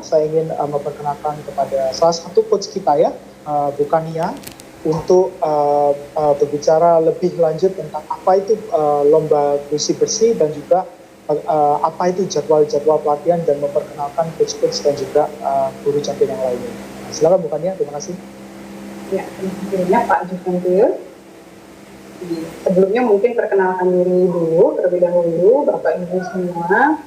saya ingin memperkenalkan kepada salah satu coach kita ya, Bu Kania, untuk berbicara lebih lanjut tentang apa itu lomba bersih-bersih dan juga apa itu jadwal-jadwal pelatihan, dan memperkenalkan coach-coach dan juga guru champion yang lainnya. Silakan Bu Kania, terima kasih. Ya, terima kasih banyak Pak Juventus. Sebelumnya mungkin perkenalkan diri dulu, terlebih dahulu Bapak Ibu semua.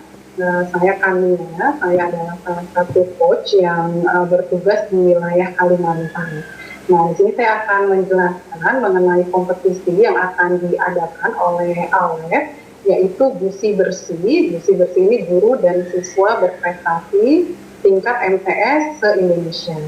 Saya Kania, saya adalah salah satu coach yang bertugas di wilayah Kalimantan. Nah, di sini saya akan menjelaskan mengenai kompetisi yang akan diadakan oleh ALEF, yaitu Busi Bersih. Busi Bersih ini guru dan siswa berprestasi tingkat MTS se-Indonesia.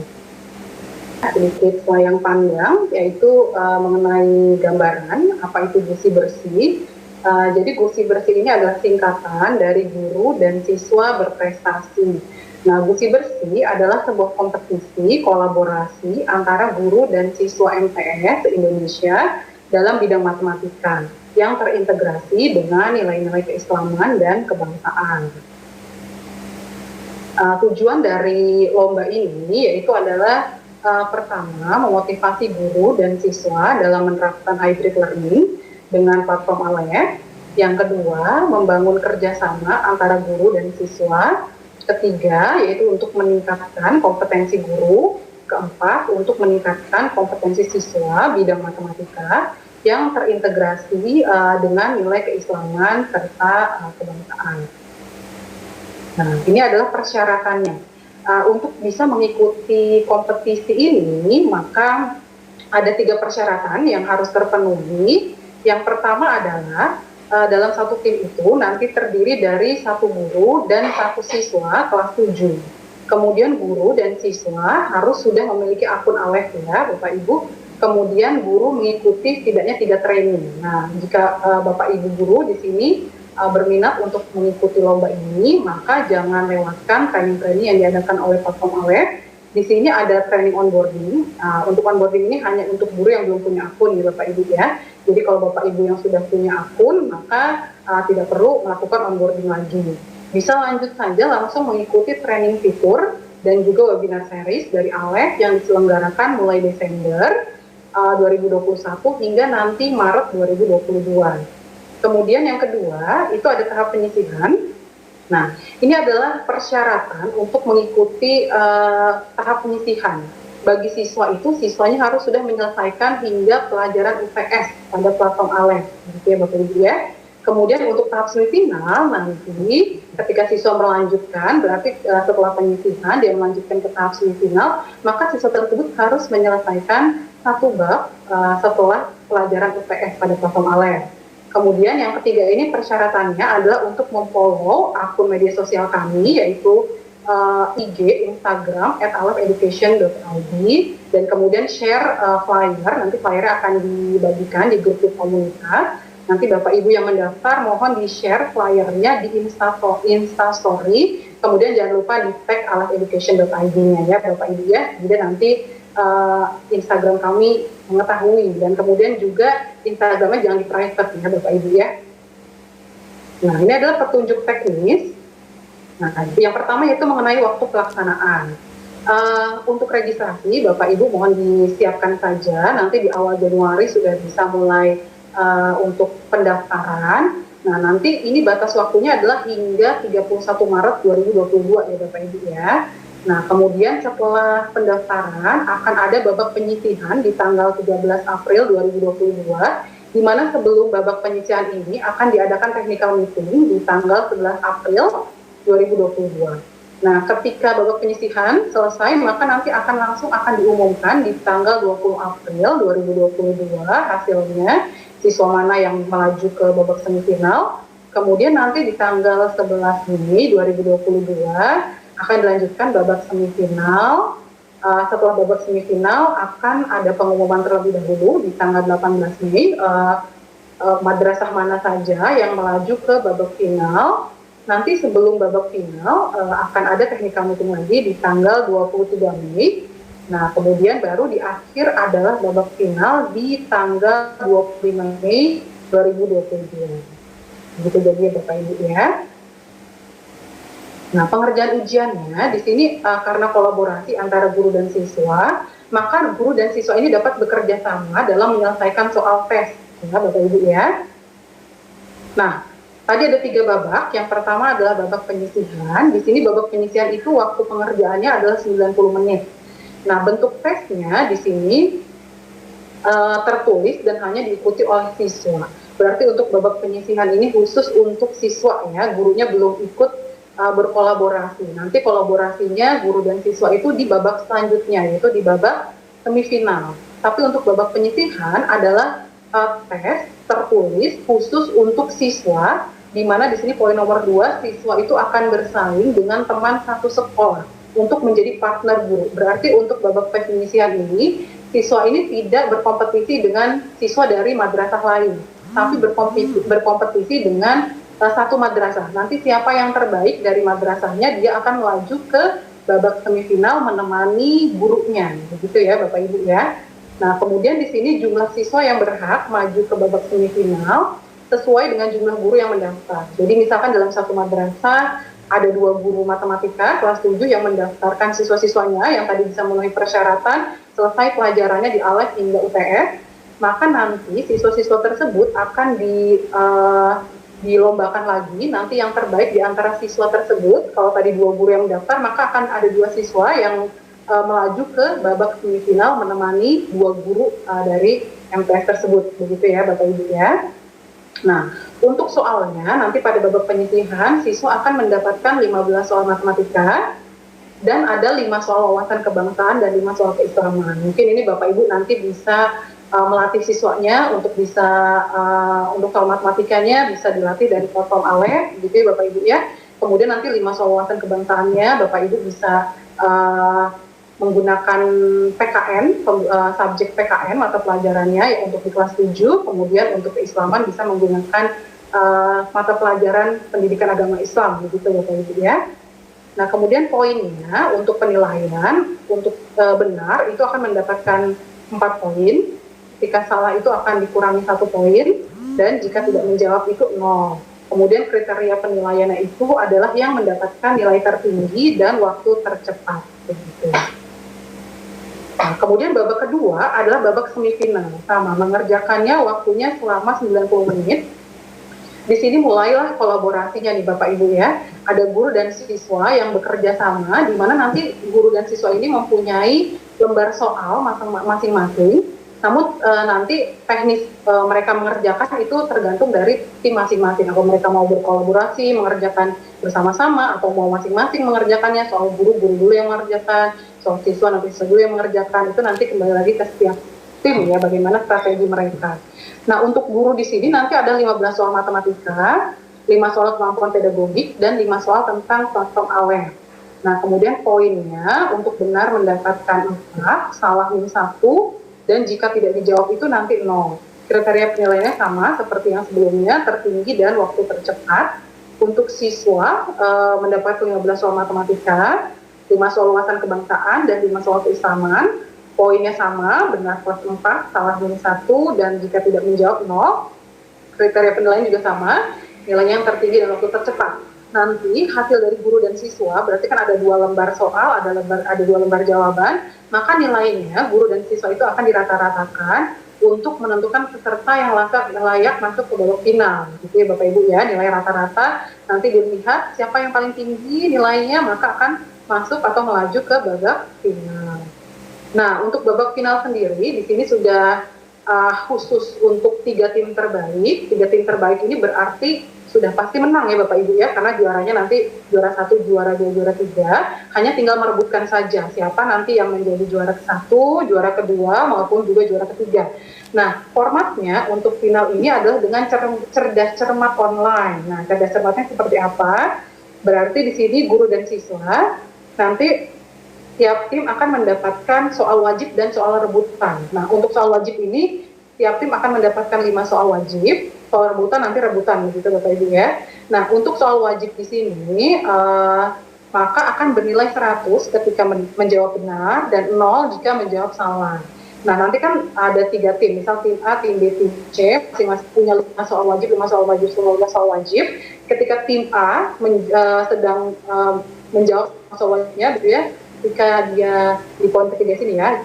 Sedikit layang pandang, yaitu mengenai gambaran apa itu Busi Bersih. Jadi Busi Bersih ini adalah singkatan dari guru dan siswa berprestasi. Nah, Busi Bersih adalah sebuah kompetisi kolaborasi antara guru dan siswa MTS Indonesia dalam bidang matematika yang terintegrasi dengan nilai-nilai keislaman dan kebangsaan. Tujuan dari lomba ini yaitu adalah pertama, memotivasi guru dan siswa dalam menerapkan hybrid learning dengan platform ALEF. Yang kedua, membangun kerjasama antara guru dan siswa. Ketiga, yaitu untuk meningkatkan kompetensi guru. Keempat, untuk meningkatkan kompetensi siswa bidang matematika yang terintegrasi dengan nilai keislaman serta kebangsaan. Nah, ini adalah persyaratannya. Untuk bisa mengikuti kompetisi ini, maka ada 3 persyaratan yang harus terpenuhi. Yang pertama adalah dalam satu tim itu nanti terdiri dari 1 guru dan 1 siswa kelas 7. Kemudian guru dan siswa harus sudah memiliki akun ALEF ya, Bapak Ibu. Kemudian guru mengikuti setidaknya 3 training. Nah, jika Bapak Ibu guru di sini berminat untuk mengikuti lomba ini, maka jangan lewatkan training-training yang diadakan oleh platform ALEF. Di sini ada training onboarding. Untuk onboarding ini hanya untuk guru yang belum punya akun ya Bapak Ibu ya. Jadi kalau Bapak Ibu yang sudah punya akun, maka tidak perlu melakukan onboarding lagi. Bisa lanjut saja langsung mengikuti training fitur dan juga webinar series dari ALEF yang diselenggarakan mulai Desember 2021 hingga nanti Maret 2022. Kemudian yang kedua, itu ada tahap penyisihan. Nah, ini adalah persyaratan untuk mengikuti tahap penyisihan. Bagi siswa itu, siswanya harus sudah menyelesaikan hingga pelajaran UTS pada platform ALEF. Gitu ya Bapak Ibu ya. Kemudian untuk tahap semifinal, nanti ketika siswa melanjutkan, berarti setelah penyisihan, dia melanjutkan ke tahap semifinal, maka siswa tersebut harus menyelesaikan 1 bab setelah pelajaran UTS pada platform ALEF. Kemudian yang ketiga ini persyaratannya adalah untuk memfollow akun media sosial kami, yaitu IG, Instagram @alefeducation.id, dan kemudian share flyer. Nanti flyer akan dibagikan di grup komunitas. Nanti Bapak Ibu yang mendaftar mohon di-share flyernya di Instastory. Kemudian jangan lupa di tag alefeducation.id-nya ya Bapak Ibu ya. Jadi nanti Instagram kami mengetahui, dan kemudian juga Instagramnya jangan di private ya Bapak Ibu ya. Nah, ini adalah petunjuk teknis. Nah, yang pertama yaitu mengenai waktu pelaksanaan. Untuk registrasi Bapak Ibu mohon disiapkan saja, nanti di awal Januari sudah bisa mulai untuk pendaftaran. Nah, nanti ini batas waktunya adalah hingga 31 Maret 2022 ya Bapak Ibu ya. Nah, kemudian setelah pendaftaran akan ada babak penyisihan di tanggal 13 April 2022, di mana sebelum babak penyisihan ini akan diadakan technical meeting di tanggal 11 April 2022. Nah, ketika babak penyisihan selesai, maka nanti langsung akan diumumkan di tanggal 20 April 2022 hasilnya, siswa mana yang melaju ke babak semifinal. Kemudian nanti di tanggal 11 Mei 2022 akan dilanjutkan babak semifinal. Setelah babak semifinal akan ada pengumuman terlebih dahulu di tanggal 18 Mei madrasah mana saja yang melaju ke babak final. Nanti sebelum babak final akan ada technical meeting lagi di tanggal 23 Mei. Nah, kemudian baru di akhir adalah babak final di tanggal 25 Mei 2022. Begitu jadi ya Bapak Ibu ya. Nah, pengerjaan ujiannya di sini karena kolaborasi antara guru dan siswa, maka guru dan siswa ini dapat bekerja sama dalam menyelesaikan soal tes, ya, Bapak Ibu ya. Nah, tadi ada 3 babak. Yang pertama adalah babak penyisihan. Di sini babak penyisihan itu waktu pengerjaannya adalah 90 menit. Nah, bentuk tesnya di sini tertulis dan hanya diikuti oleh siswa. Berarti untuk babak penyisihan ini khusus untuk siswa ya, gurunya belum ikut berkolaborasi. Nanti kolaborasinya guru dan siswa itu di babak selanjutnya, yaitu di babak semifinal. Tapi untuk babak penyisihan adalah tes tertulis khusus untuk siswa, di mana di sini poin nomor 2, siswa itu akan bersaing dengan teman satu sekolah untuk menjadi partner guru. Berarti untuk babak penyisihan ini, siswa ini tidak berkompetisi dengan siswa dari madrasah lain, tapi berkompetisi dengan satu madrasah. Nanti siapa yang terbaik dari madrasahnya, dia akan melaju ke babak semifinal menemani gurunya, begitu ya Bapak Ibu ya. Nah, kemudian di sini jumlah siswa yang berhak maju ke babak semifinal sesuai dengan jumlah guru yang mendaftar. Jadi misalkan dalam satu madrasah ada 2 guru matematika kelas 7 yang mendaftarkan siswa-siswanya yang tadi bisa memenuhi persyaratan, selesai pelajarannya di ALEF hingga UTS, maka nanti siswa-siswa tersebut akan dilombakan lagi. Nanti yang terbaik di antara siswa tersebut, kalau tadi 2 guru yang mendaftar, maka akan ada 2 siswa yang melaju ke babak semifinal menemani 2 guru dari MTS tersebut, begitu ya Bapak Ibu ya. Nah, untuk soalnya nanti pada babak penyisihan siswa akan mendapatkan 15 soal matematika dan ada 5 soal wawasan kebangsaan dan 5 soal keislaman. Mungkin ini Bapak Ibu nanti bisa melatih siswanya untuk bisa untuk soal matematikanya bisa dilatih dari platform ALEF, gitu ya Bapak Ibu ya. Kemudian nanti 5 soal wawasan kebangsaannya Bapak Ibu bisa menggunakan PKN, subjek PKN mata pelajarannya ya, untuk di kelas 7, kemudian untuk keislaman bisa menggunakan mata pelajaran pendidikan agama Islam, begitu Bapak Ibu ya. Nah, kemudian poinnya untuk penilaian, untuk benar itu akan mendapatkan 4 poin, jika salah itu akan dikurangi 1 poin, dan jika tidak menjawab itu 0. Kemudian kriteria penilaiannya itu adalah yang mendapatkan nilai tertinggi dan waktu tercepat, begitu. Nah, kemudian babak kedua adalah babak semifinal, sama mengerjakannya waktunya selama 90 menit. Di sini mulailah kolaborasinya nih Bapak Ibu ya. Ada guru dan siswa yang bekerja sama, di mana nanti guru dan siswa ini mempunyai lembar soal masing-masing. Namun nanti teknis mereka mengerjakan itu tergantung dari tim masing-masing. Atau mereka mau berkolaborasi, mengerjakan bersama-sama, atau mau masing-masing mengerjakannya, soal guru dulu yang mengerjakan, soal siswa nanti siswa dulu yang mengerjakan. Itu nanti kembali lagi ke setiap tim ya, bagaimana strategi mereka. Nah, untuk guru di sini nanti ada 15 soal matematika, 5 soal kemampuan pedagogik, dan 5 soal tentang platform ALEF. Nah, kemudian poinnya untuk benar mendapatkan 4, salah -1, dan jika tidak dijawab itu nanti 0. Kriteria penilaiannya sama seperti yang sebelumnya, tertinggi dan waktu tercepat. Untuk siswa mendapat 15 soal matematika, 5 soal wawasan kebangsaan, dan 5 soal keislaman. Poinnya sama, benar plus 4, salah -1, dan jika tidak menjawab 0. Kriteria penilaian juga sama, nilainya yang tertinggi dan waktu tercepat. Nanti hasil dari guru dan siswa, berarti kan ada 2 lembar soal, ada 2 lembar jawaban, maka nilainya guru dan siswa itu akan dirata-ratakan untuk menentukan peserta yang layak masuk ke babak final, gitu ya Bapak Ibu ya. Nilai rata-rata nanti dilihat siapa yang paling tinggi nilainya, maka akan masuk atau melaju ke babak final. Nah, untuk babak final sendiri di sini sudah khusus untuk 3 tim terbaik. 3 tim terbaik ini berarti sudah pasti menang ya Bapak Ibu ya, karena juaranya nanti juara 1, juara 2, juara 3, hanya tinggal merebutkan saja siapa nanti yang menjadi juara ke-1, juara kedua, maupun juga juara ketiga. Nah, formatnya untuk final ini adalah dengan cerdas cermat online. Nah, cerdas cermatnya seperti apa? Berarti di sini guru dan siswa nanti tiap tim akan mendapatkan soal wajib dan soal rebutan. Nah, untuk soal wajib ini tiap tim akan mendapatkan 5 soal wajib, soal rebutan nanti rebutan gitu Bapak Ibu ya. Nah, untuk soal wajib di sini maka akan bernilai 100 ketika menjawab benar dan 0 jika menjawab salah. Nah, nanti kan ada 3 tim, misal tim A, tim B, tim C, masing-masing punya 5 soal wajib, 5 soal wajib, 15 soal wajib. Ketika tim A sedang menjawab soal wajibnya, gitu ya, ketika dia di poin ketiga sini ya,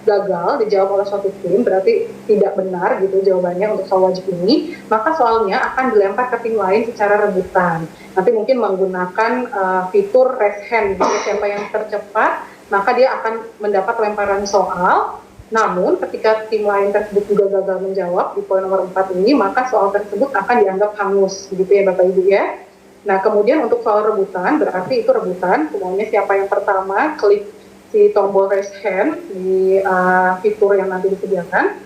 gagal dijawab oleh suatu tim, berarti tidak benar gitu jawabannya untuk soal wajib ini, maka soalnya akan dilempar ke tim lain secara rebutan. Nanti mungkin menggunakan fitur raise hand, gitu, siapa yang tercepat, maka dia akan mendapat lemparan soal. Namun ketika tim lain tersebut juga gagal menjawab di poin nomor 4 ini, maka soal tersebut akan dianggap hangus, gitu ya Bapak Ibu ya. Nah, kemudian untuk soal rebutan, berarti itu rebutan, semuanya siapa yang pertama klik si tombol raise hand di fitur yang nanti disediakan,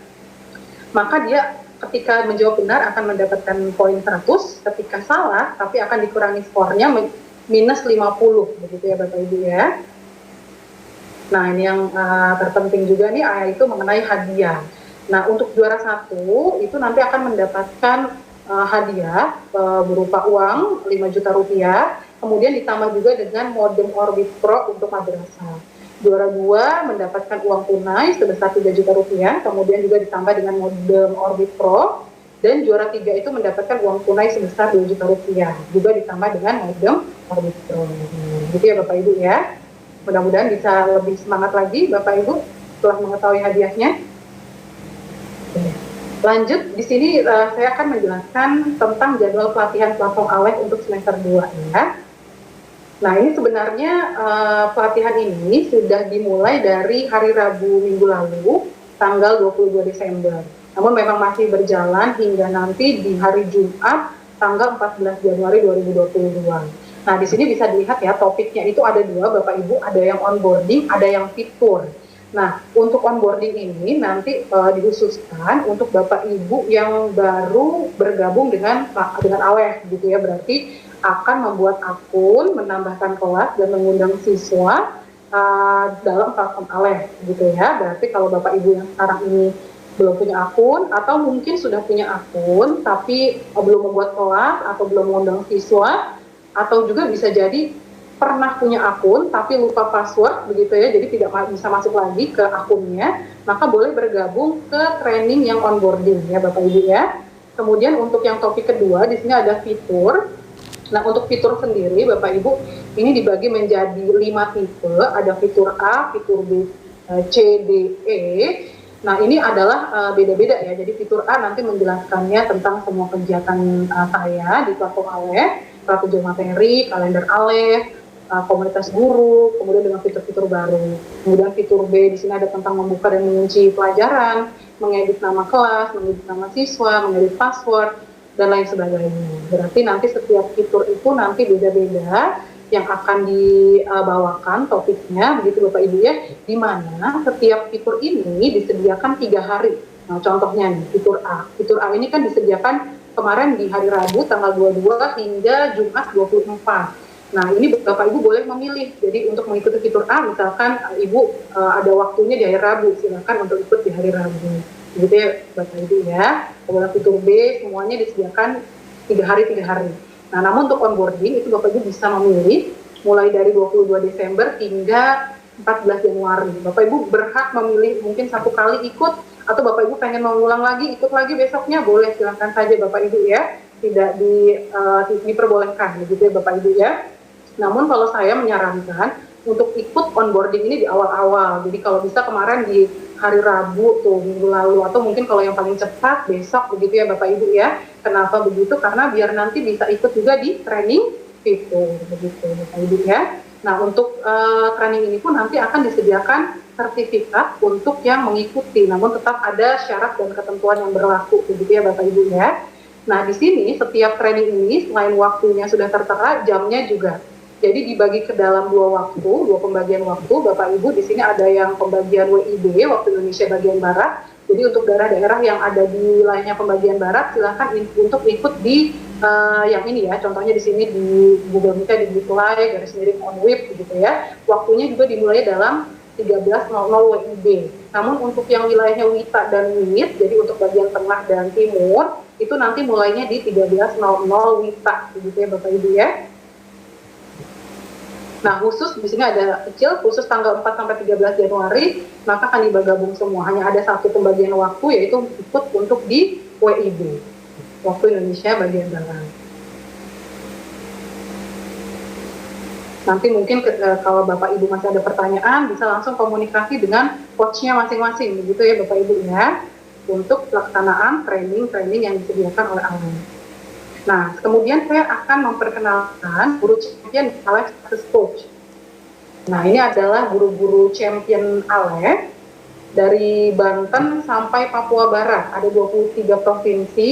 maka dia ketika menjawab benar akan mendapatkan poin 100, ketika salah tapi akan dikurangi skornya minus 50, begitu ya Bapak Ibu ya. Nah, ini yang terpenting juga nih, itu mengenai hadiah. Nah, untuk juara 1 itu nanti akan mendapatkan hadiah berupa uang 5 juta rupiah, kemudian ditambah juga dengan modem Orbit Pro untuk madrasah. Juara 2 mendapatkan uang tunai sebesar 3 juta rupiah, kemudian juga ditambah dengan modem Orbit Pro, dan juara 3 itu mendapatkan uang tunai sebesar 2 juta rupiah, juga ditambah dengan modem Orbit Pro. Gitu ya Bapak Ibu ya. Mudah-mudahan bisa lebih semangat lagi Bapak Ibu setelah mengetahui hadiahnya. Lanjut, di sini saya akan menjelaskan tentang jadwal pelatihan platform ALEH untuk semester 2 ya. Nah, ini sebenarnya pelatihan ini sudah dimulai dari hari Rabu minggu lalu, tanggal 22 Desember. Namun memang masih berjalan hingga nanti di hari Jumat, tanggal 14 Januari 2022. Nah, di sini bisa dilihat ya, topiknya itu ada 2, Bapak Ibu, ada yang onboarding, ada yang fitur. Nah, untuk onboarding ini nanti dikhususkan untuk Bapak Ibu yang baru bergabung dengan ALEH gitu ya, berarti akan membuat akun, menambahkan kelas, dan mengundang siswa dalam platform ALEH gitu ya. Berarti kalau Bapak Ibu yang sekarang ini belum punya akun, atau mungkin sudah punya akun tapi belum membuat kelas atau belum mengundang siswa, atau juga bisa jadi pernah punya akun tapi lupa password begitu ya, jadi tidak bisa masuk lagi ke akunnya, maka boleh bergabung ke training yang onboarding ya Bapak Ibu ya. Kemudian untuk yang topik kedua di sini ada fitur. Nah, untuk fitur sendiri Bapak Ibu ini dibagi menjadi 5 tipe, ada fitur A, fitur B, C, D, E. Nah, ini adalah beda-beda ya. Jadi fitur A nanti menjelaskannya tentang semua kegiatan saya di platform ALEH, strategi materi, kalender ALEH, komunitas guru, kemudian dengan fitur-fitur baru. Kemudian fitur B di sini ada tentang membuka dan mengunci pelajaran, mengedit nama kelas, mengedit nama siswa, mengedit password, dan lain sebagainya. Berarti nanti setiap fitur itu nanti beda-beda yang akan dibawakan topiknya, begitu Bapak Ibu ya, di mana setiap fitur ini disediakan 3 hari. Nah, contohnya nih, fitur A. Fitur A ini kan disediakan kemarin di hari Rabu tanggal 22 hingga Jumat 24. Nah, ini Bapak Ibu boleh memilih. Jadi untuk mengikuti fitur A, misalkan Ibu ada waktunya di hari Rabu, silakan untuk ikut di hari Rabu. Begitu ya Bapak Ibu ya. Kemudian fitur B semuanya disediakan 3 hari 3 hari. Nah, namun untuk onboarding itu Bapak Ibu bisa memilih mulai dari 22 Desember hingga 14 Januari. Bapak Ibu berhak memilih mungkin 1 kali ikut, atau Bapak Ibu pengen mengulang lagi, ikut lagi besoknya, boleh, silakan saja Bapak Ibu ya. Tidak diperbolehkan begitu ya Bapak Ibu ya. Namun kalau saya menyarankan untuk ikut onboarding ini di awal-awal. Jadi kalau bisa kemarin di hari Rabu tuh minggu lalu, atau mungkin kalau yang paling cepat besok begitu ya Bapak Ibu ya. Kenapa begitu? Karena biar nanti bisa ikut juga di training fitur begitu Bapak Ibu ya. Nah, untuk training ini pun nanti akan disediakan sertifikat untuk yang mengikuti, namun tetap ada syarat dan ketentuan yang berlaku begitu ya Bapak Ibu ya. Nah, di sini setiap training ini selain waktunya sudah tertera, jamnya juga. Jadi dibagi ke dalam 2 waktu, 2 pembagian waktu. Bapak Ibu di sini ada yang pembagian WIB, waktu Indonesia bagian Barat. Jadi untuk daerah-daerah yang ada di wilayahnya pembagian Barat, silakan untuk ikut di yang ini ya. Contohnya di sini di Google Meet di Reply, garis miring on web gitu ya. Waktunya juga dimulai dalam 13.00 WIB. Namun untuk yang wilayahnya WITA dan WIT, jadi untuk bagian tengah dan timur, itu nanti mulainya di 13.00 WITA, begitu ya Bapak Ibu ya. Nah, khusus di sini ada kecil, khusus tanggal 4 sampai 13 Januari, maka akan digabung semua. Hanya ada satu pembagian waktu, yaitu ikut untuk di WIB, waktu Indonesia bagian barat. Nanti mungkin kalau Bapak Ibu masih ada pertanyaan, bisa langsung komunikasi dengan coach-nya masing-masing, begitu ya Bapak Ibu ya, untuk pelaksanaan training-training yang disediakan oleh ALEF. Nah, kemudian saya akan memperkenalkan guru champion ALEF Success Coach. Nah, ini adalah guru-guru champion ALEF dari Banten sampai Papua Barat. Ada 23 provinsi.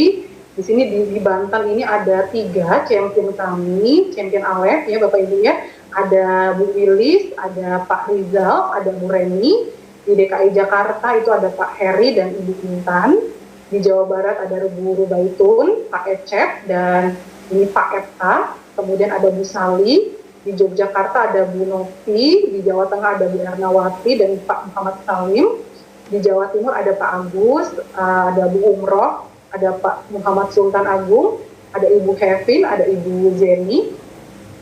Di sini di Banten ini ada 3 champion kami, champion ALEF ya Bapak Ibu ya. Ada Bu Wilis, ada Pak Rizal, ada Bu Reni. Di DKI Jakarta itu ada Pak Heri dan Ibu Intan. Di Jawa Barat ada Bu Rubaitun, Pak Ecep, dan ini Pak Epta. Kemudian ada Bu Sali. Di Yogyakarta ada Bu Novi. Di Jawa Tengah ada Bu Ernawati dan Pak Muhammad Salim. Di Jawa Timur ada Pak Agus, ada Bu Umroh, ada Pak Muhammad Sultan Agung, ada Ibu Kevin, ada Ibu Zeni.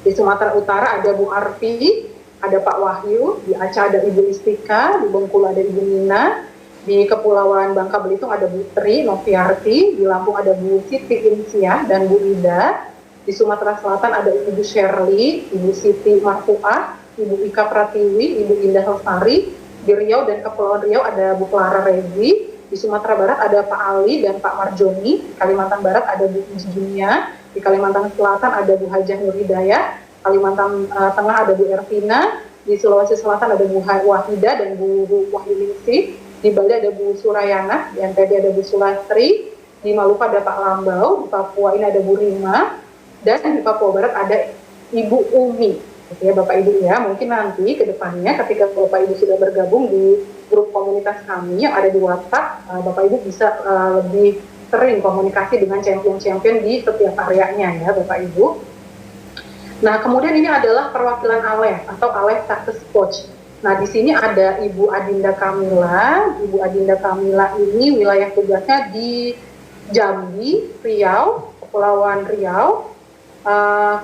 Di Sumatera Utara ada Bu Arfi, ada Pak Wahyu. Di Aceh ada Ibu Istika, di Bengkulu ada Ibu Nina. Di Kepulauan Bangka Belitung ada Bu Tri Noviarti, di Lampung ada Bu Siti Insiah dan Bu Ida. Di Sumatera Selatan ada Ibu Shirley, Ibu Siti Marfuah, Ibu Ika Pratiwi, Ibu Indah Lestari. Di Riau dan Kepulauan Riau ada Bu Clara Rezi. Di Sumatera Barat ada Pak Ali dan Pak Marjoni. Di Kalimantan Barat ada Bu Junia. Di Kalimantan Selatan ada Bu Hajah Nur Hidayah. Kalimantan Tengah ada Bu Ervina. Di Sulawesi Selatan ada Bu Wahida dan Bu Wahyuningsih. Di Bali ada Bu Surayana. Di NTB ada Bu Sulastri. Di Maluku ada Pak Lambau. Di Papua ini ada Bu Rima. Dan di Papua Barat ada Ibu Umi. Oke, Bapak Ibu ya, mungkin nanti ke depannya ketika Bapak Ibu sudah bergabung di grup komunitas kami yang ada di WhatsApp, Bapak Ibu bisa lebih sering komunikasi dengan champion-champion di setiap areanya ya Bapak Ibu. Nah, kemudian ini adalah perwakilan ALEF atau ALEF Success Coach. Nah, di sini ada Ibu Adinda Kamila. Ibu Adinda Kamila ini wilayah tugasnya di Jambi, Riau, Kepulauan Riau,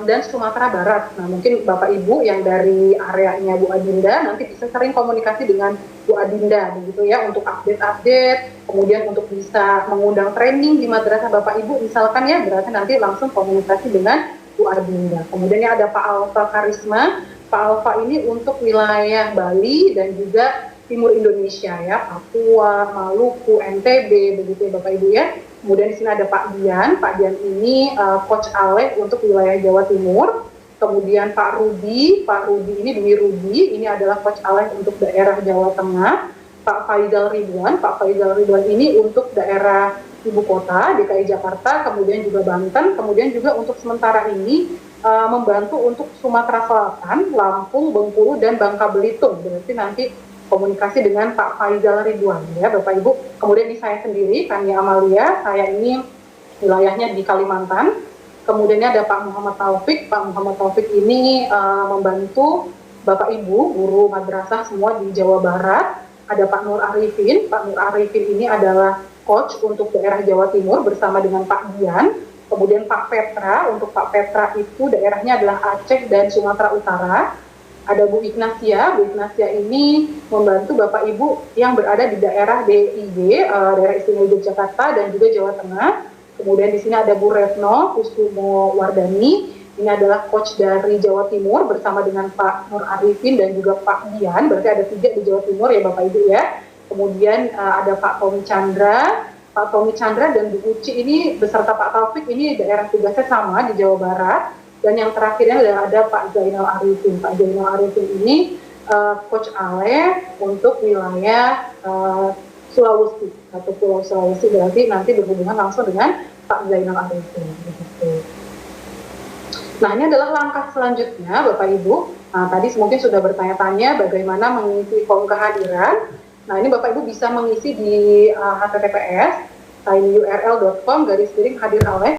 dan Sumatera Barat. Nah, mungkin Bapak Ibu yang dari areanya Bu Adinda nanti bisa sering komunikasi dengan Bu Adinda begitu ya, untuk update-update, kemudian untuk bisa mengundang training di madrasah Bapak Ibu misalkan ya, berarti nanti langsung komunikasi dengan Bu Adinda. Kemudian ada Pak Alfa Karisma. Pak Alfa ini untuk wilayah Bali dan juga Timur Indonesia ya, Papua, Maluku, NTB begitu ya Bapak Ibu ya. Kemudian di sini ada Pak Dian. Pak Dian ini coach ALEF untuk wilayah Jawa Timur. Kemudian Pak Rudi ini Dwi Rudi, ini adalah coach ALEF untuk daerah Jawa Tengah. Pak Faizal Ridwan ini untuk daerah ibu kota DKI Jakarta, kemudian juga Banten, kemudian juga untuk sementara ini membantu untuk Sumatera Selatan, Lampung, Bengkulu, dan Bangka Belitung. Berarti nanti komunikasi dengan Pak Faizal Ridwan ya Bapak Ibu. Kemudian di saya sendiri, Kania Amalia, saya ini wilayahnya di Kalimantan. Kemudian ada Pak Muhammad Taufik. Pak Muhammad Taufik ini membantu Bapak Ibu guru madrasah semua di Jawa Barat. Ada Pak Nur Arifin. Pak Nur Arifin ini adalah coach untuk daerah Jawa Timur bersama dengan Pak Dian. Kemudian Pak Petra, untuk Pak Petra itu daerahnya adalah Aceh dan Sumatera Utara. Ada Bu Ignasia ini membantu Bapak Ibu yang berada di daerah DIY, daerah istimewa Yogyakarta dan juga Jawa Tengah. Kemudian di sini ada Bu Retno Kusumo Wardani, ini adalah coach dari Jawa Timur bersama dengan Pak Nur Arifin dan juga Pak Dian, berarti ada 3 di Jawa Timur ya Bapak Ibu ya. Kemudian ada Pak Tommy Chandra dan Bu Uci ini beserta Pak Taufik ini daerah tugasnya sama di Jawa Barat. Dan yang terakhirnya ada Pak Zainal Arifin. Pak Zainal Arifin ini coach ALEF untuk wilayah Sulawesi atau Pulau Sulawesi, berarti nanti berhubungan langsung dengan Pak Zainal Arifin. Nah, ini adalah langkah selanjutnya Bapak Ibu. Nah, tadi mungkin sudah bertanya-tanya bagaimana mengisi form kehadiran. Nah, ini Bapak Ibu bisa mengisi di https tinyurl.com/hadir ALEF